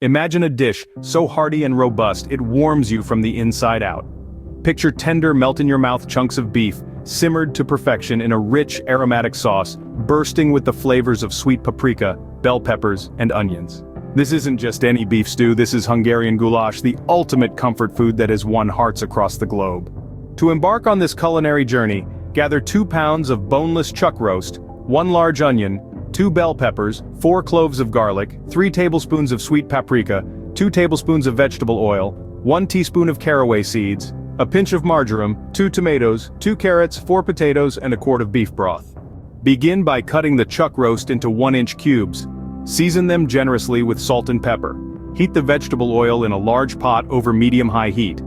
Imagine a dish so hearty and robust it warms you from the inside out. Picture tender, melt-in-your-mouth chunks of beef, simmered to perfection in a rich, aromatic sauce, bursting with the flavors of sweet paprika, bell peppers, and onions. This isn't just any beef stew, this is Hungarian goulash, the ultimate comfort food that has won hearts across the globe. To embark on this culinary journey, gather 2 pounds of boneless chuck roast, 1 large onion, 2 bell peppers, 4 cloves of garlic, 3 tablespoons of sweet paprika, 2 tablespoons of vegetable oil, 1 teaspoon of caraway seeds, a pinch of marjoram, 2 tomatoes, 2 carrots, 4 potatoes, and a quart of beef broth. Begin by cutting the chuck roast into 1-inch cubes. Season them generously with salt and pepper. Heat the vegetable oil in a large pot over medium-high heat.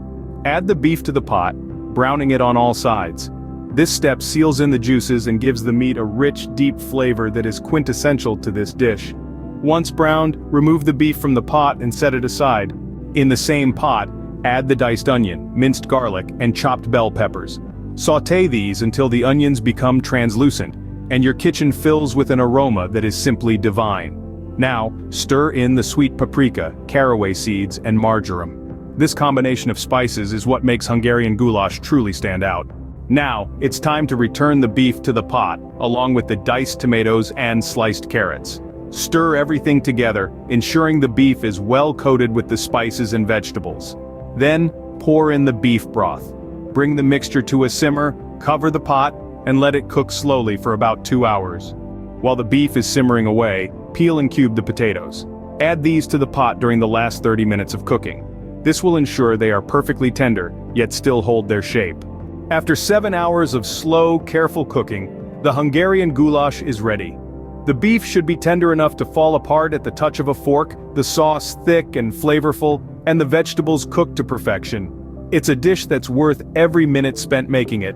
Add the beef to the pot, browning it on all sides. This step seals in the juices and gives the meat a rich, deep flavor that is quintessential to this dish. Once browned, remove the beef from the pot and set it aside. In the same pot, add the diced onion, minced garlic, and chopped bell peppers. Sauté these until the onions become translucent, and your kitchen fills with an aroma that is simply divine. Now, stir in the sweet paprika, caraway seeds, and marjoram. This combination of spices is what makes Hungarian goulash truly stand out. Now, it's time to return the beef to the pot, along with the diced tomatoes and sliced carrots. Stir everything together, ensuring the beef is well coated with the spices and vegetables. Then, pour in the beef broth. Bring the mixture to a simmer, cover the pot, and let it cook slowly for about 2 hours. While the beef is simmering away, peel and cube the potatoes. Add these to the pot during the last 30 minutes of cooking. This will ensure they are perfectly tender, yet still hold their shape. After 7 hours of slow, careful cooking, the Hungarian goulash is ready. The beef should be tender enough to fall apart at the touch of a fork, the sauce thick and flavorful, and the vegetables cooked to perfection. It's a dish that's worth every minute spent making it.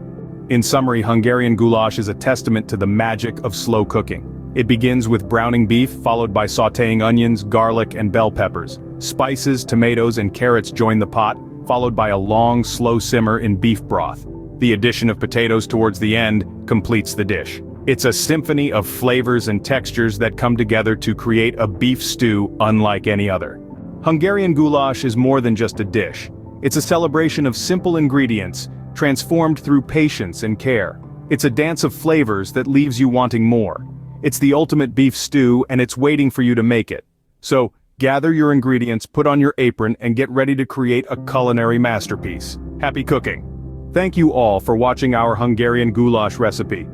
In summary, Hungarian goulash is a testament to the magic of slow cooking. It begins with browning beef, followed by sautéing onions, garlic, and bell peppers. Spices, tomatoes, and carrots join the pot, followed by a long, slow simmer in beef broth. The addition of potatoes towards the end completes the dish. It's a symphony of flavors and textures that come together to create a beef stew unlike any other. Hungarian goulash is more than just a dish. It's a celebration of simple ingredients, transformed through patience and care. It's a dance of flavors that leaves you wanting more. It's the ultimate beef stew, and it's waiting for you to make it. So, gather your ingredients, put on your apron, and get ready to create a culinary masterpiece. Happy cooking! Thank you all for watching our Hungarian goulash recipe.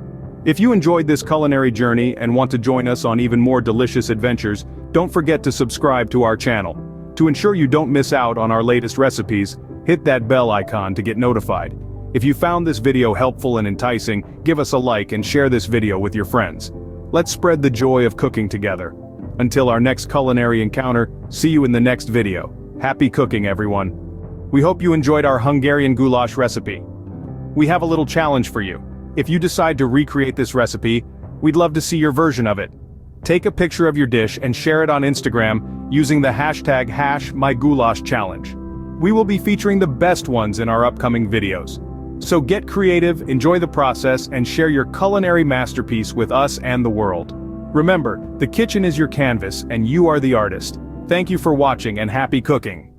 If you enjoyed this culinary journey and want to join us on even more delicious adventures, don't forget to subscribe to our channel. To ensure you don't miss out on our latest recipes, hit that bell icon to get notified. If you found this video helpful and enticing, give us a like and share this video with your friends. Let's spread the joy of cooking together. Until our next culinary encounter, see you in the next video. Happy cooking, everyone. We hope you enjoyed our Hungarian goulash recipe. We have a little challenge for you. If you decide to recreate this recipe, we'd love to see your version of it. Take a picture of your dish and share it on Instagram using the hashtag #MyGoulashChallenge. We will be featuring the best ones in our upcoming videos. So get creative, enjoy the process, and share your culinary masterpiece with us and the world. Remember, the kitchen is your canvas and you are the artist. Thank you for watching and happy cooking.